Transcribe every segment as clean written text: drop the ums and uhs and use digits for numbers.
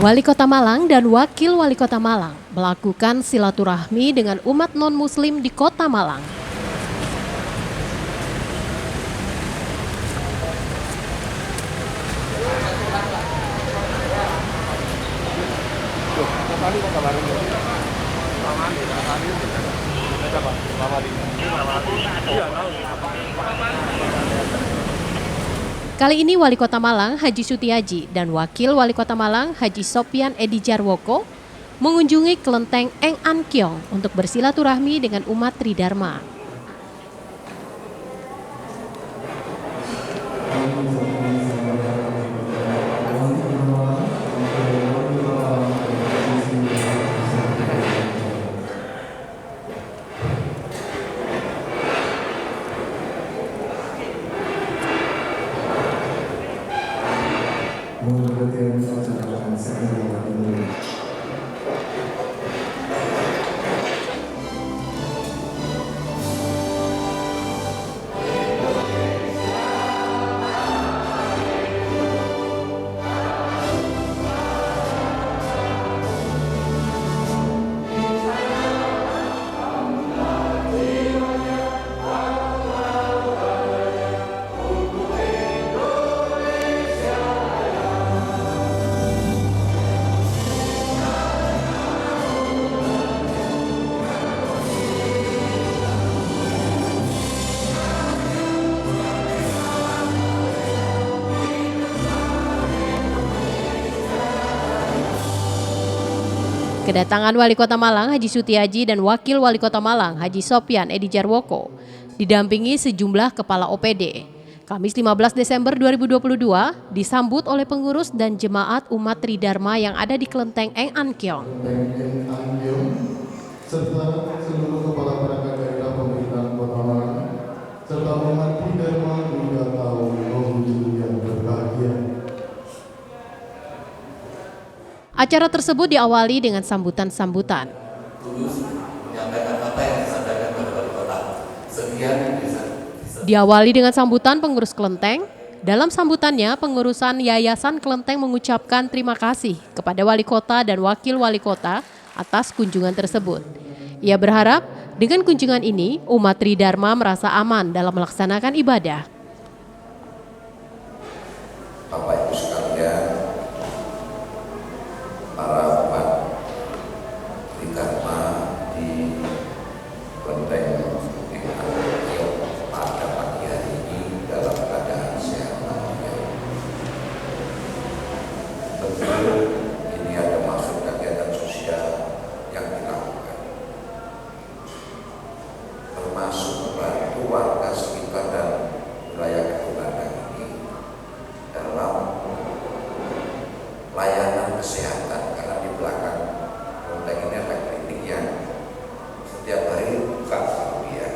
Wali Kota Malang dan Wakil Wali Kota Malang melakukan silaturahmi dengan umat non-muslim di Kota Malang. Kali ini Wali Kota Malang Haji Sutiaji dan Wakil Wali Kota Malang Haji Sopyan Edi Jarwoko mengunjungi kelenteng Eng An Kiong untuk bersilaturahmi dengan umat Tridharma. Kedatangan Wali Kota Malang Haji Sutiaji dan Wakil Wali Kota Malang Haji Sopyan Edi Jarwoko didampingi sejumlah kepala OPD. Kamis 15 Desember 2022 disambut oleh pengurus dan jemaat umat Tridharma yang ada di kelenteng Eng An Kiong. Serta seluruh kepala perangkat daerah pemerintahan Kota Malang serta umat Tridharma juga tahu mengunjungi yang berbahagia. Acara tersebut diawali dengan sambutan-sambutan. Diawali dengan sambutan pengurus kelenteng. Dalam sambutannya, pengurusan Yayasan Kelenteng mengucapkan terima kasih kepada Wali Kota dan Wakil Wali Kota atas kunjungan tersebut. Ia berharap dengan kunjungan ini, umat Tridharma merasa aman dalam melaksanakan ibadah. Bapak Ibu sekalian, para umat Tridharma di kelenteng Eng An Kiong pada pagi hari ini dalam keadaan sehat walafiat. Tentu ini ada masuk kegiatan sosial yang dilakukan, termasuk membantu warga sekitar dan wilayah kelenteng ini dalam layanan kesehatan, karena di belakang kelenteng ini ada klinik yang setiap hari buka ya.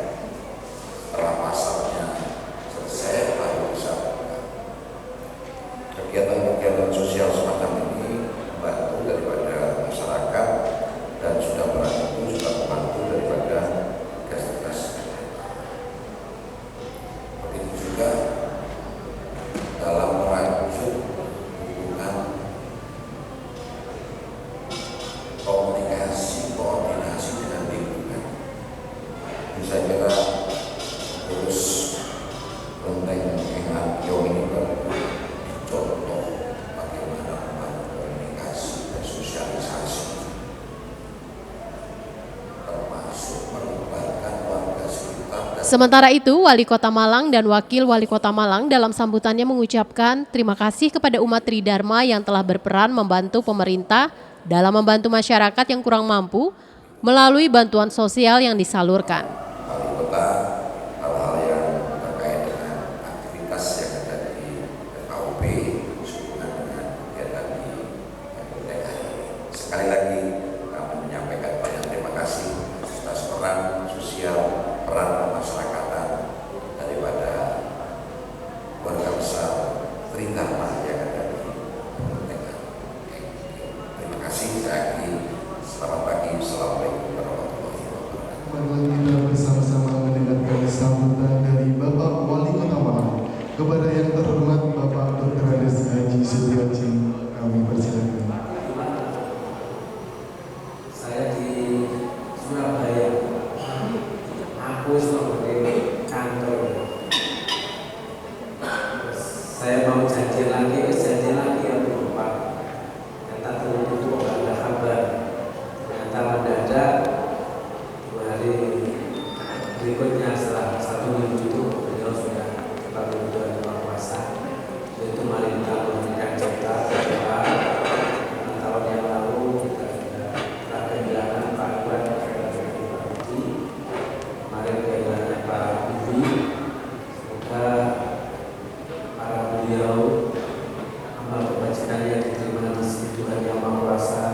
Setelah pasarnya selesai baru bisa buka. Kegiatan-kegiatan sosial semacam ini membantu daripada masyarakat dan sudah membantu daripada tugas-tugas. Begitu juga dalam merancang hubungan koordinasi dengan lingkungan. Saya kira terus kelenteng Eng An Kiong ini contoh bagaimana membangun komunikasi dan sosialisasi, termasuk melibatkan warga sekitar. Sementara itu, Wali Kota Malang dan Wakil Wali Kota Malang dalam sambutannya mengucapkan terima kasih kepada umat Tridharma yang telah berperan membantu pemerintah dalam membantu masyarakat yang kurang mampu melalui bantuan sosial yang disalurkan. Wali Kota hal-hal yang terkait dengan aktivitas yang ada di FKUP sehubungan dengan kegiatan di kelenteng hari ini. Sekali lagi kami menyampaikan banyak terima kasih atas peran sosial, peran kemasyarakatan daripada keluarga besar Tridharma yang ada di kelenteng hari ini. Terima kasih. Saya akhiri. Selamat pagi. Assalamualaikum warahmatullahi wabarakatuh. Mari kita bersama-sama mendengarkan sambutan dari Bapak Wali Kota Malang kepada yang terhormat Bapak Dr. Haji Sutiaji. Kami persilakan. saya mau janji lagi ya Bapak. Ternyata turun itu nggak ada kabar. Ternyata mendadak 2 hari berikutnya setelah 1 minggu itu beliau sudah berbulan puasa. Itu mari kita memberikan cetak bahwa 6 tahun yang lalu kita sudah telah kehilangan Pak Iwan, kemarin kehilangan Pak Budi. Semoga para beliau amal kebajikan yang diterima di sisi Tuhan Yang Maha Kuasa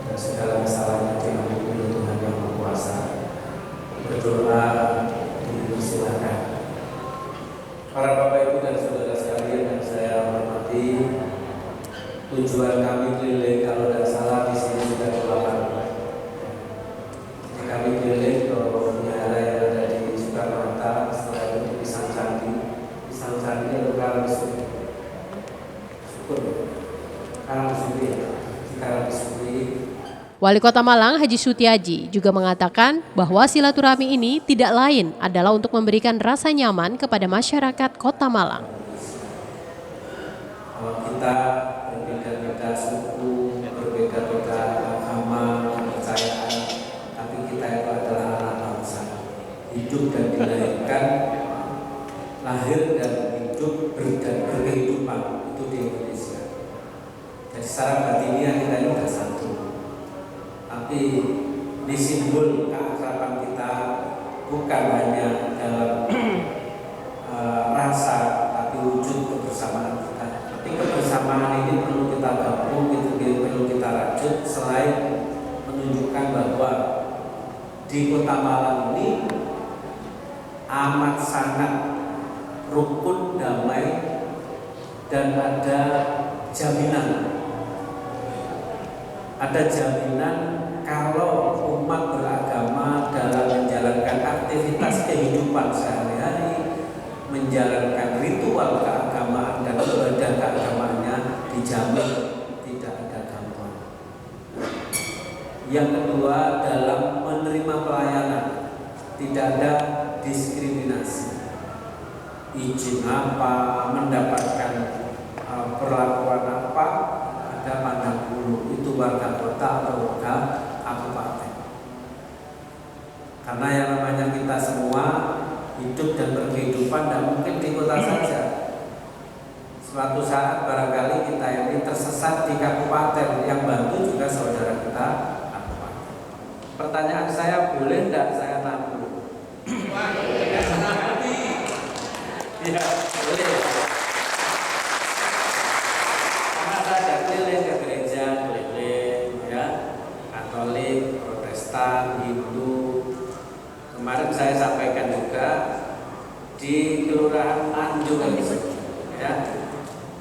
dan segala kesalahannya diampuni oleh Tuhan Yang Maha Kuasa. Berdoa dipersilakan. Para Bapak Ibu dan saudara sekalian yang saya hormati, tujuan kami keliling kalau tidak salah di sini sudah ke-8. Jadi kami keliling ke wihara yang ada di Soekarno-Hatta, setelah itu di Pisang Candi. Pisang Candi atau Karangsuti? Syukur, Karangsuti, di Karangsuti. Wali Kota Malang Haji Sutiaji juga mengatakan bahwa silaturahmi ini tidak lain adalah untuk memberikan rasa nyaman kepada masyarakat Kota Malang. Kalau kita berbeda-beda suku, berbeda-beda agama, kepercayaan, tapi kita itu adalah anak bangsa, hidup dan dilahirkan, lahir dan hidup dan berkehidupan itu di Indonesia. Jadi secara batinnya kita ini sudah satu. Tapi di simbol keakraban kita bukan hanya dalam rasa, tapi wujud kebersamaan kita. Tapi kebersamaan ini perlu kita gabung, perlu kita rajut, selain menunjukkan bahwa di Kota Malang ini amat sangat rukun, damai, dan ada jaminan. Ada jaminan kalau umat beragama dalam menjalankan aktivitas kehidupan sehari-hari, menjalankan ritual keagamaan dan ibadah keagamaannya dijamin tidak ada gangguan. Yang kedua, dalam menerima pelayanan tidak ada diskriminasi. Izin apa, mendapatkan perlakuan apa, ada pandang bulu, itu warga kota atau warga kabupaten. Karena yang namanya kita semua hidup dan berkehidupan tidak mungkin di kota saja. Suatu saat barangkali kita ini tersesat di kabupaten, yang bantu juga saudara kita kabupaten. Pertanyaan saya, boleh tidak saya tampung? Ya, boleh. Ada keliling ke gereja, keliling ya, Katolik, Protestan, Hindu. Kemarin saya sampaikan juga di Kelurahan Anjung ya,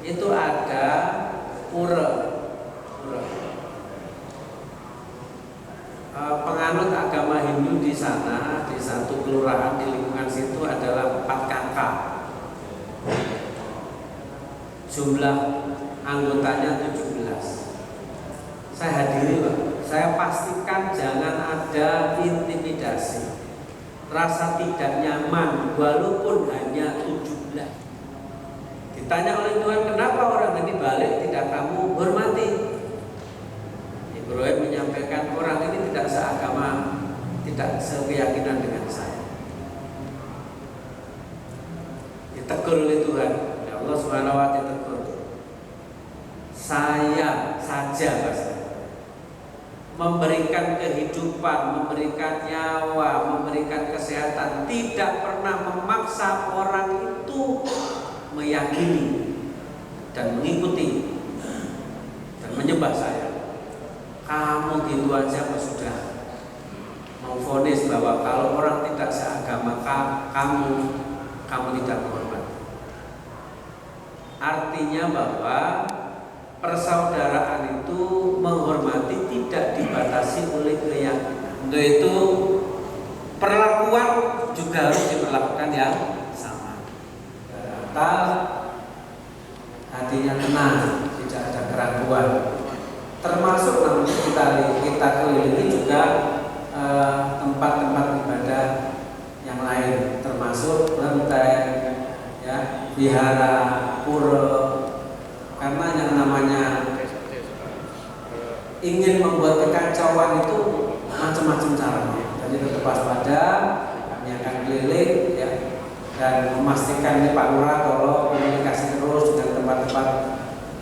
itu ada pura. Penganut agama Hindu di sana, di satu kelurahan di lingkungan situ adalah 4 kakak. Jumlah anggotanya 17. Saya hadiri Pak. Saya pastikan jangan ada intimidasi, rasa tidak nyaman walaupun hanya 17. Ditanya oleh Tuhan, kenapa orang ini balik tidak kamu hormati? Ibrahim menyampaikan orang ini tidak seagama, tidak sekeyakinan dengan saya. Ditegur oleh Tuhan, ya Allah Subhanahu wa Ta'ala ditegur. Saya saja memberikan kehidupan, memberikan nyawa, memberikan kesehatan, tidak pernah memaksa orang itu meyakini dan mengikuti dan menyembah saya. Kamu gitu aja sudah memvonis bahwa kalau orang tidak seagama kamu tidak menghormati. Artinya bahwa persaudaraan itu menghormati tidak dibatasi oleh keyakinan. Untuk itu perlakuan juga harus diperlakukan yang sama. Asal hatinya tenang, tidak ada keraguan. Termasuk nanti kita kelilingi juga tempat-tempat ibadah yang lain, termasuk kelenteng, ya, wihara, pura, karena yang namanya ingin membuat kekacauan itu macam-macam caranya. Jadi tetap waspada, kami akan keliling ya, dan memastikan ini Pak Lurah tolong komunikasi terus dengan tempat-tempat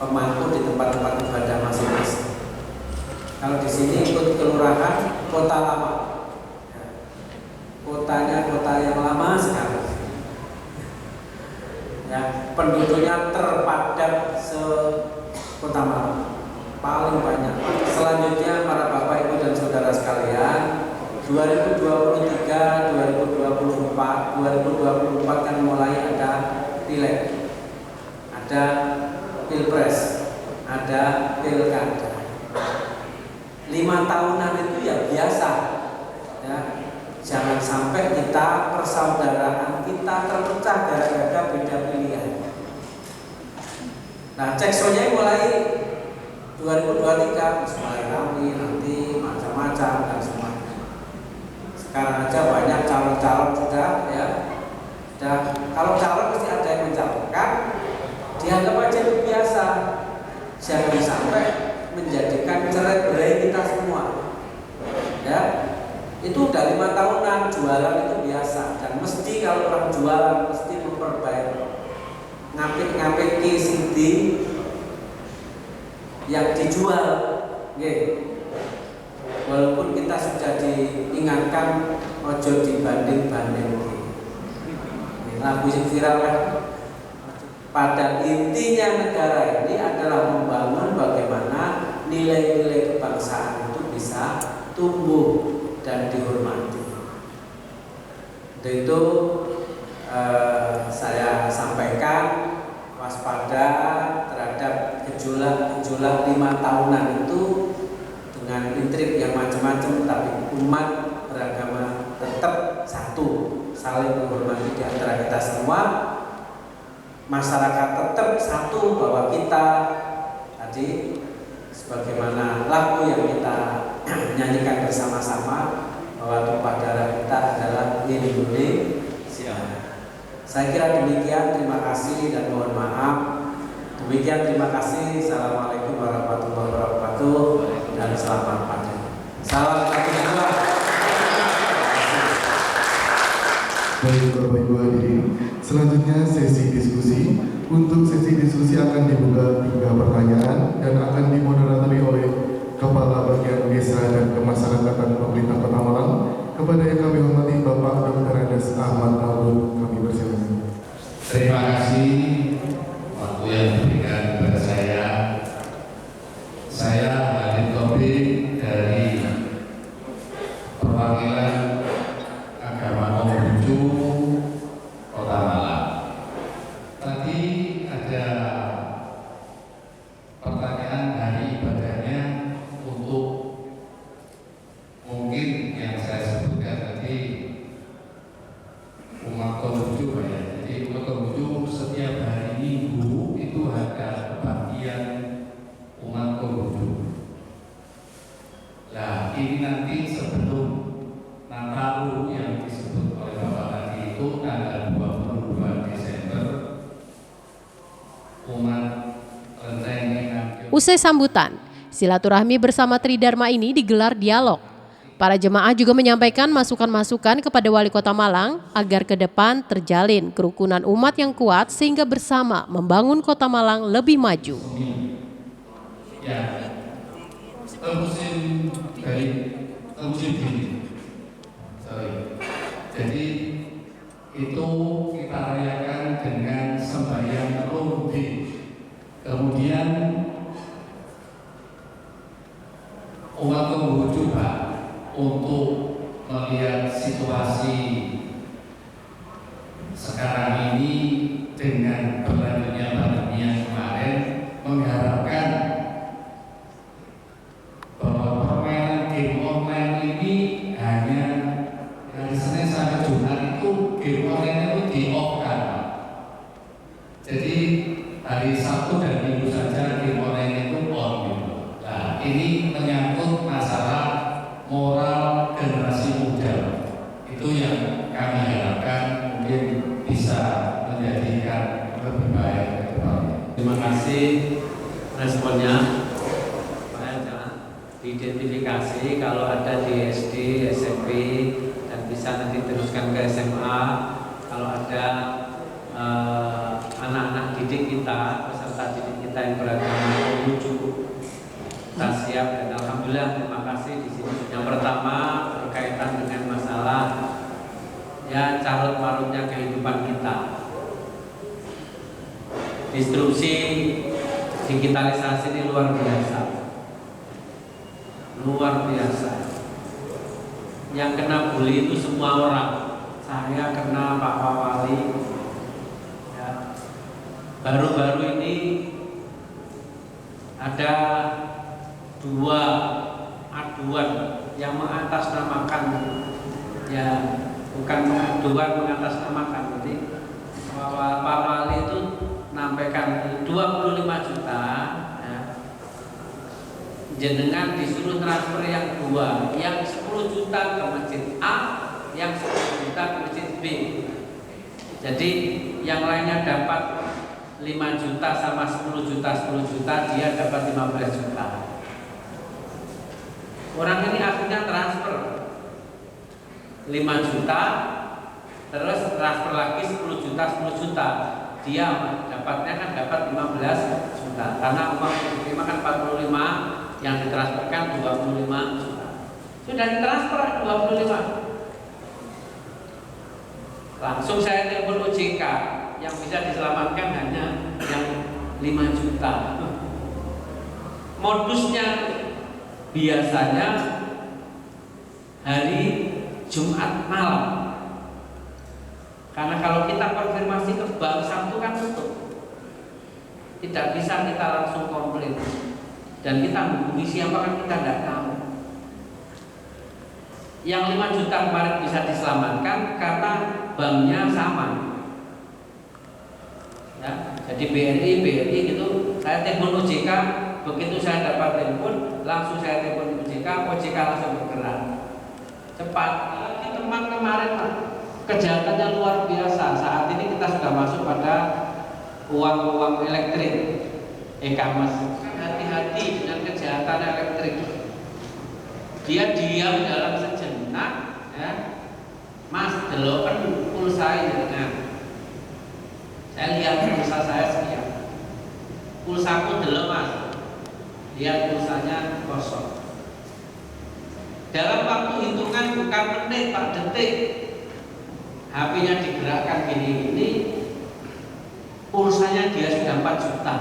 pemangku di tempat-tempat ibadah masing-masing. Kalau di sini ikut kelurahan kota lama, ya, kotanya kota yang lama sekali, ya, penduduknya terpadat se-Kota Malang, paling banyak. Selanjutnya para bapak ibu dan saudara sekalian, 2023, 2024 kan mulai ada pileg, ada pilpres, ada pilkada. 5 tahunan itu ya biasa, ya. Jangan sampai kita persaudaraan kita terpecah gara-gara beda pilihan. Nah, ceksonya mulai 2023 mulai ramai, nanti macam-macam dan semuanya. Sekarang aja banyak calon-calon sudah ya. Dan kalau calon pasti ada yang mencalonkan, dianggap aja itu biasa. Jangan sampai menjadikan cerai-berai kita semua. Ya. Itu udah 5 tahunan jualan itu biasa, dan mesti kalau orang jualan mesti memperbaiki ngapik-ngapik CD yang dijual, walaupun kita sudah diingatkan ojo dibanding-banding. Lagu yang viral kan. Pada intinya negara ini adalah membangun bagaimana nilai-nilai kebangsaan itu bisa tumbuh dan dihormati. Untuk itu saya sampaikan waspada terhadap gejolak 5 tahunan itu dengan intrik yang macam-macam, tapi umat beragama tetap satu, saling menghormati di antara kita semua. Masyarakat tetap satu bahwa kita tadi sebagaimana lagu yang kita nyanyikan bersama-sama bahwa tumpah darah kita adalah nilai-nilai. Saya kira demikian, terima kasih dan mohon maaf. Demikian, terima kasih. Assalamualaikum warahmatullahi wabarakatuh dan selamat pagi. Salam satu dua. Baik Bapak Ibu hadirin, selanjutnya sesi diskusi. Untuk sesi diskusi akan dibuka 3 pertanyaan dan akan dimoderatori oleh Kepala Bagian Desa dan Kemasyarakatan Pemerintah Kota Malang. Kepada yang kami hormati Bapak Dr. Andes Ahmad Audun, kami persilakan. Terima kasih waktu yang diberikan kepada saya. Saya Hadid Topik dari perwakilan agama Konghucu Kota Malang. Tadi ada pertanyaan hari ibadahnya untuk mungkin yang saya sebutkan tadi umat Konghucu ya. Jadi umat Konghucu setiap hari Minggu itu ada kebaktian umat Konghucu. Nah ini nanti sebelum Nataru yang disebut oleh Bapak tadi itu tanggal 22 Desember umat Kelenteng mengambil. Usai sambutan, silaturahmi bersama Tridharma ini digelar dialog. Para jemaah juga menyampaikan masukan-masukan kepada Wali Kota Malang agar ke depan terjalin kerukunan umat yang kuat sehingga bersama membangun Kota Malang lebih maju. Ya, musim gini. Jadi itu kita rayakan dengan sembahyang Rumdi. Kemudian umat Konghucu untuk melihat situasi sekarang ini dengan berlanjutnya pandemi yang kemarin, mengharapkan bahwa permainan game online ini hanya hari Senin sampai Jumat itu game online itu di-off-kan. Jadi hari Sabtu dan Minggu saja game online itu on gitu. Nah ini menyangkut masalah moral generasi muda. Itu yang kami harapkan mungkin bisa menjadikan kasih responnya. Diidentifikasi kalau ada di SD, SMP, dan bisa nanti teruskan ke SMA. Kalau ada anak-anak didik kita, peserta didik kita yang beragama lucu, kita siap. Dan alhamdulillah terima kasih di sini. Yang pertama berkaitan dengan masalah ya carut marutnya kehidupan kita. Disrupsi digitalisasi ini luar biasa. Luar biasa. Yang kena bully itu semua orang. Saya kena, Pak Wali. Ya. Baru-baru ini ada 2 aduan yang mengatasnamakan, ya bukan aduan mengatasnamakan. Jadi Pak Wali itu nampaikan 25 juta. Jenengan disuruh transfer yang 2, yang 10 juta ke masjid A, yang 10 juta ke masjid B. Jadi yang lainnya dapat 5 juta sama 10 juta, dia dapat 15 juta. Orang ini akhirnya transfer 5 juta, terus transfer lagi 10 juta. Dia dapatnya kan dapat 15 juta. Karena uang diterima kan 45, yang ditransferkan 25 juta. Sudah ditransfer 25. Langsung saya telepon OJK, yang bisa diselamatkan hanya yang 5 juta. Modusnya biasanya hari Jumat malam. Karena kalau kita konfirmasi ke bank Sabtu kan tutup. Tidak bisa kita langsung komplain. Dan kita menghubungi siapa kan kita tidak tahu. Yang 5 juta kemarin bisa diselamatkan karena banknya sama. Ya, jadi BRI gitu. Saya telepon OJK, begitu saya dapat telepon, langsung saya telepon OJK langsung bergerak. Cepat. Di tempat kemarin kejahatannya luar biasa. Saat ini kita sudah masuk pada uang elektrik, e-commerce. Hati-hati dengan kejahatan elektrik. Dia diam dalam sejenak, ya. Mas, deloken pulsa jenengan. Saya lihat pulsa saya sekian. Pulsaku delok Mas. Lihat pulsanya kosong. Dalam waktu hitungan bukan menit, Pak, detik. HP-nya digerakkan gini-gini, pulsanya dia sudah 4 juta.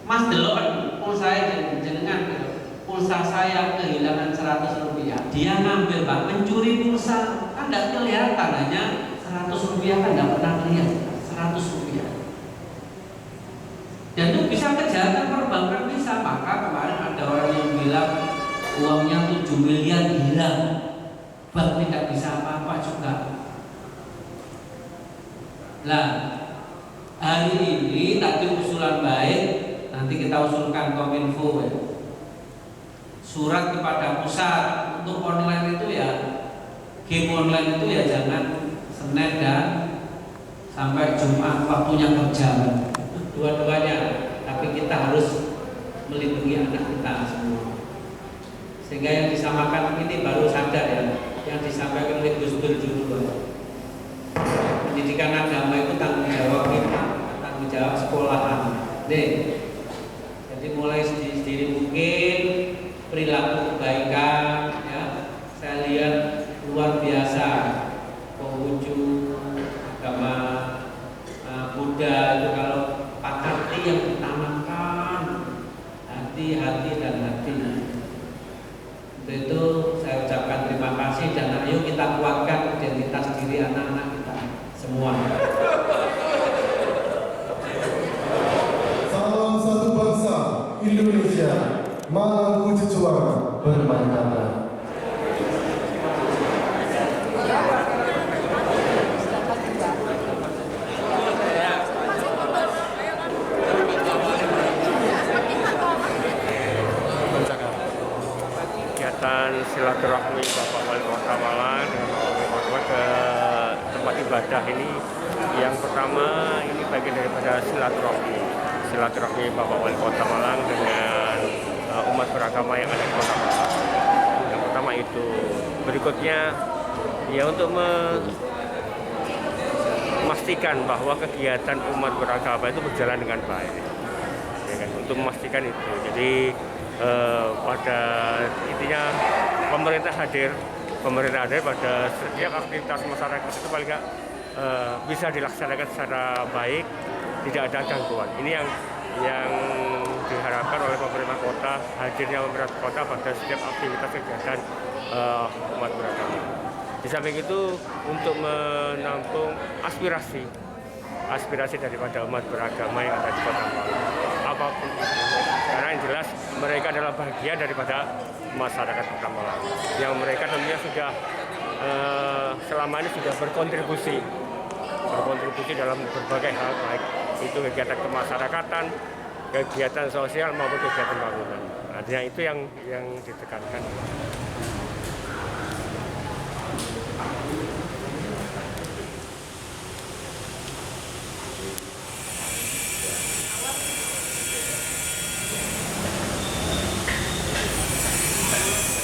Mas deloken pulsa jenengan, pulsa saya kehilangan 100 rupiah. Dia ngambil, Pak, mencuri pulsa. Kan tidak kelihatan, hanya 100 rupiah kan tidak pernah lihat. 100 rupiah. Dan itu bisa kejahatan perbankan bisa. Maka kemarin ada orang yang bilang uangnya 7 miliar hilang. Bank tidak bisa apa-apa juga. Nah, hari ini tadi usulan baik. Nanti kita usulkan Kominfo ya. Surat kepada pusat untuk online itu ya, game online itu ya jangan Senin dan sampai Jumat waktunya kerja, dua-duanya. Tapi kita harus melindungi anak kita semua. Sehingga yang disamakan ini baru sadar ya, yang disampaikan oleh Gus Dur dulu. Pendidikan agama itu tanggung jawab kita, tanggung jawab sekolahan. Nih. Jadi mulai sedini mungkin perilaku kebaikan ya, saya lihat luar biasa. Konghucu agama Buddha itu kalau pakati yang ditanamkan hati-hati dan hati. Untuk itu saya ucapkan terima kasih dan ayo kita kuatkan identitas diri anak-anak kita semua. Indonesia, Malang wujud suara bermartabat. Kegiatan silaturahmi Bapak Wali Kota Malang dengan Bapak Wali Kota ke tempat ibadah ini, yang pertama ini bagian daripada silaturahmi. silaturahmi Bapak Wali Kota Malang dengan umat beragama yang ada di Kota Malang. Yang pertama itu. Berikutnya ya untuk memastikan bahwa kegiatan umat beragama itu berjalan dengan baik. Ya kan? Untuk memastikan itu. Jadi pada intinya pemerintah hadir pada setiap aktivitas masyarakat itu paling nggak bisa dilaksanakan secara baik, tidak ada gangguan. Ini yang diharapkan oleh pemerintah kota, hadirnya pemerintah kota pada setiap aktivitas kegiatan umat beragama. Di samping itu untuk menampung aspirasi daripada umat beragama yang ada di Kota Malang, apapun itu. Karena yang jelas mereka adalah bagian daripada masyarakat Kota Malang, yang mereka tentunya sudah selama ini sudah berkontribusi dalam berbagai hal, baik itu kegiatan kemasyarakatan, kegiatan sosial maupun kegiatan bangunan. Artinya itu yang ditekankan.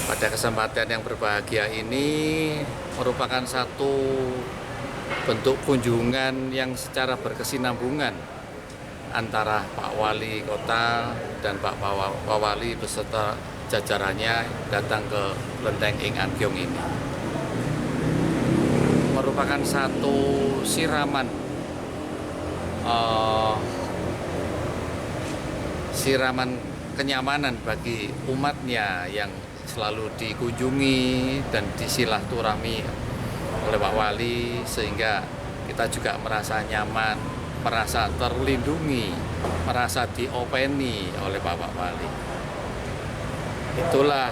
Pada kesempatan yang berbahagia ini merupakan satu bentuk kunjungan yang secara berkesinambungan antara Pak Wali Kota dan Pak Wali beserta jajarannya datang ke Kelenteng Ing Ankyong ini. Merupakan satu siraman kenyamanan bagi umatnya yang selalu dikunjungi dan disilaturahmi oleh Pak Wali, sehingga kita juga merasa nyaman, merasa terlindungi, merasa diopeni oleh Bapak Wali. Itulah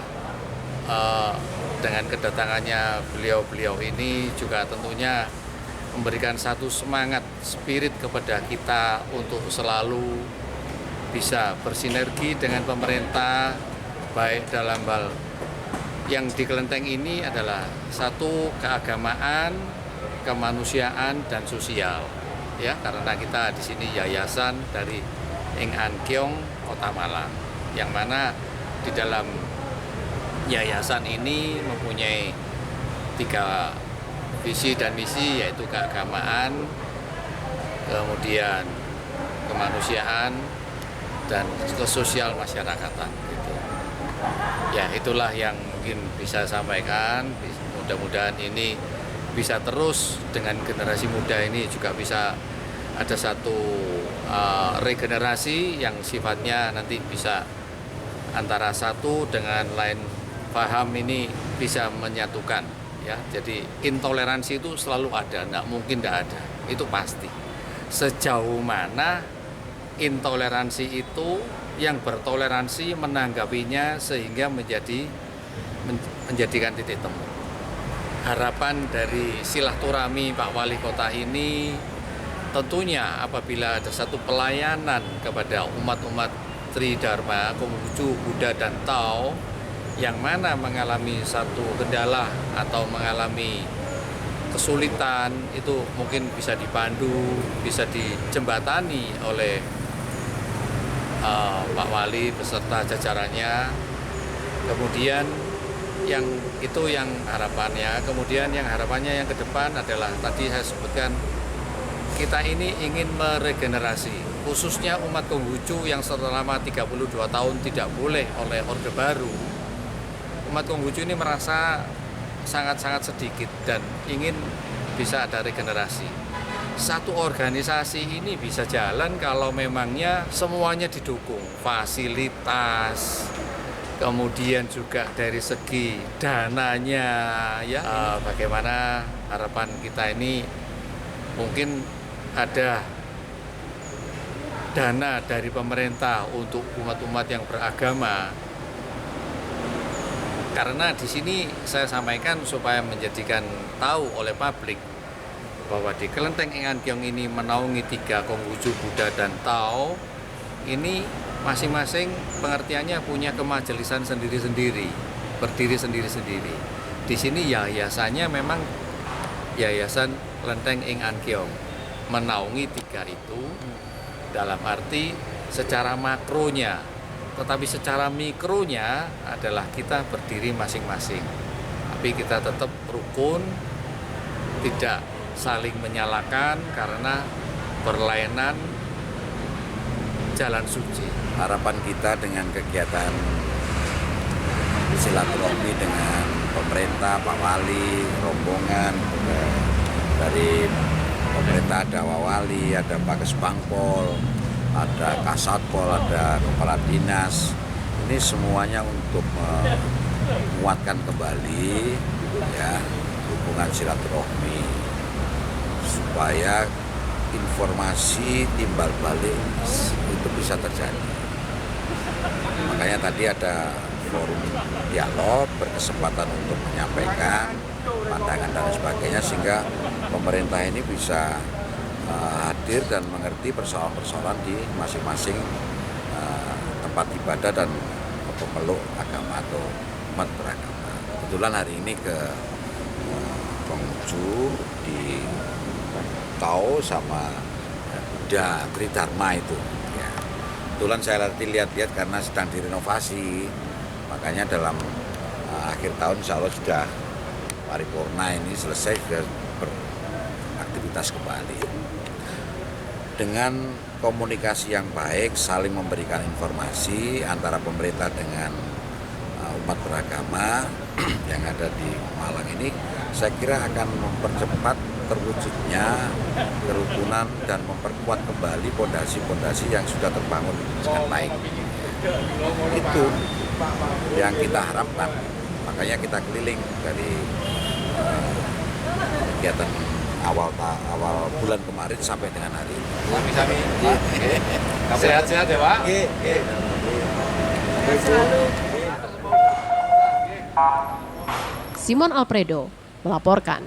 dengan kedatangannya beliau ini juga tentunya memberikan satu semangat spirit kepada kita untuk selalu bisa bersinergi dengan pemerintah, baik dalam hal yang di Kelenteng ini adalah satu keagamaan, kemanusiaan dan sosial. Ya, karena kita di sini yayasan dari Ing Ankyong Kota Malang, yang mana di dalam yayasan ini mempunyai 3 visi dan misi, yaitu keagamaan, kemudian kemanusiaan dan kesosial masyarakatan. Gitu. Ya, itulah yang mungkin bisa sampaikan. Mudah-mudahan ini bisa terus dengan generasi muda ini juga bisa ada satu regenerasi yang sifatnya nanti bisa antara satu dengan lain paham ini bisa menyatukan, ya. Jadi intoleransi itu selalu ada, tidak mungkin tidak ada, itu pasti. Sejauh mana intoleransi itu yang bertoleransi menanggapinya sehingga menjadikan titik temu. Harapan dari silaturahmi Pak Wali Kota ini tentunya apabila ada satu pelayanan kepada umat-umat Tridharma, Konghucu, Buddha dan Tao yang mana mengalami satu kendala atau mengalami kesulitan, itu mungkin bisa dipandu, bisa dijembatani oleh Pak Wali beserta jajarannya. Kemudian yang harapannya. Kemudian yang harapannya yang ke depan adalah tadi saya sebutkan, kita ini ingin meregenerasi khususnya umat Konghucu yang selama 32 tahun tidak boleh oleh Orde Baru. Umat Konghucu ini merasa sangat-sangat sedikit dan ingin bisa ada regenerasi. Satu organisasi ini bisa jalan kalau memangnya semuanya didukung, fasilitas, kemudian juga dari segi dananya, ya. Bagaimana harapan kita ini mungkin ada dana dari pemerintah untuk umat-umat yang beragama. Karena di sini saya sampaikan supaya menjadikan tahu oleh publik bahwa di Kelenteng Ing Ankyong ini menaungi 3 Konghucu, Buddha dan Tao. Ini masing-masing pengertiannya punya kemajelisan sendiri-sendiri, berdiri sendiri-sendiri. Di sini yayasannya memang Yayasan Kelenteng Ing Ankyong, menaungi 3 itu dalam arti secara makronya, tetapi secara mikronya adalah kita berdiri masing-masing. Tapi kita tetap rukun, tidak saling menyalahkan karena berlainan jalan suci. Harapan kita dengan kegiatan silaturahmi dengan pemerintah, Pak Wali, rombongan dari pemerintah, ada Pak Wali, ada Pak Kesbangpol, ada Kasatpol, ada Kepala Dinas. Ini semuanya untuk menguatkan kembali ya hubungan silaturahmi supaya informasi timbal balik itu bisa terjadi. Makanya tadi ada forum dialog, berkesempatan untuk menyampaikan pandangan dan sebagainya sehingga pemerintah ini bisa hadir dan mengerti persoalan-persoalan di masing-masing tempat ibadah dan pemeluk agama atau umat beragama. Kebetulan hari ini ke Konghucu di Tao sama Buddha Tridharma itu. Ya. Kebetulan saya lihat-lihat karena sedang direnovasi, makanya dalam akhir tahun insya Allah sudah paripurna ini selesai, sudah beraktivitas kembali. Dengan komunikasi yang baik, saling memberikan informasi antara pemerintah dengan umat beragama yang ada di Malang ini, saya kira akan mempercepat terwujudnya kerukunan dan memperkuat kembali pondasi-pondasi yang sudah terbangun dengan baik. Itu yang kita harapkan. Makanya kita keliling dari kegiatan awal bulan kemarin sampai dengan hari ini. Sami-sami. Sehat-sehat ya, Pak. Simon Alfredo melaporkan.